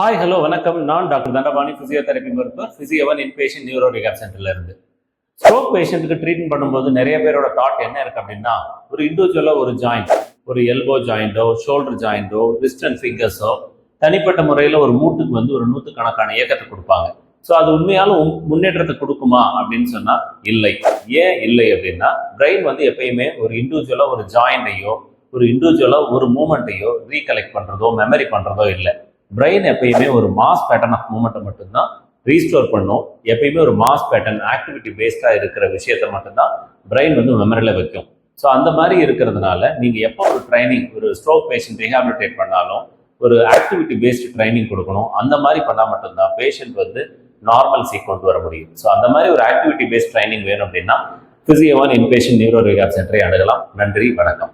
Hi hello வணக்கம். நான் doctor Dandapani, physiotherapy மருத்துவர், பிசியோவன் இன்பேஷன் நியூரோ ரிஹாப் சென்டர்ல இருந்து. ஸ்ட்ரோக் பேஷண்ட்டுக்கு ட்ரீட்மெண்ட் பண்ணும்போது நிறைய பேரோட தாட் என்ன இருக்கு அப்படின்னா, ஒரு இண்டிவிஜுவலா ஒரு ஜாயிண்ட், ஒரு எல்போ ஜாயிண்டோ, ஷோல்டர் ஜாயிண்டோ, ரிஸ்ட் அண்ட் ஃபிங்கர்ஸோ தனிப்பட்ட முறையில் ஒரு மூட்டுக்கு ஒரு நூற்றுக்கணக்கான இயக்கத்தை கொடுப்பாங்க. ஸோ அது உண்மையாலும் முன்னேற்றத்தை கொடுக்குமா அப்படின்னு சொன்னா இல்லை. ஏன் இல்லை அப்படின்னா, பிரெயின் எப்பயுமே ஒரு இண்டிவிஜுவலா ஒரு ஜாயிண்டையோ, ஒரு இண்டிவிஜுவலா ஒரு மூமெண்ட்டையோ ரீகலெக்ட் பண்றதோ மெமரி பண்றதோ இல்லை. பிரெயின் எப்பயுமே ஒரு மாஸ் பேட்டர்ன் ஆஃப் மூமெண்ட்டை மட்டும்தான் ரீஸ்டோர் பண்ணும். எப்பயுமே ஒரு மாஸ் பேட்டர்ன் ஆக்டிவிட்டி பேஸ்டாக இருக்கிற விஷயத்த மட்டும்தான் பிரெயின் மெமரியில் வைக்கும். ஸோ அந்த மாதிரி இருக்கிறதுனால நீங்கள் எப்போ ஒரு ட்ரைனிங், ஒரு ஸ்ட்ரோக் பேஷண்ட் ரீஹாபிலிட்டேட் பண்ணாலும் ஒரு ஆக்டிவிட்டி பேஸ்டு ட்ரைனிங் கொடுக்கணும். அந்த மாதிரி பண்ணால் மட்டும்தான் பேஷண்ட் நார்மல்சி கொண்டு வர முடியும். ஸோ அந்த மாதிரி ஒரு ஆக்டிவிட்டி பேஸ்ட் ட்ரைனிங் வேணும் அப்படின்னா பிசியோவன் இன்பேஷன் நியூரோ ரிஹாப் சென்டரை அணுகலாம். நன்றி, வணக்கம்.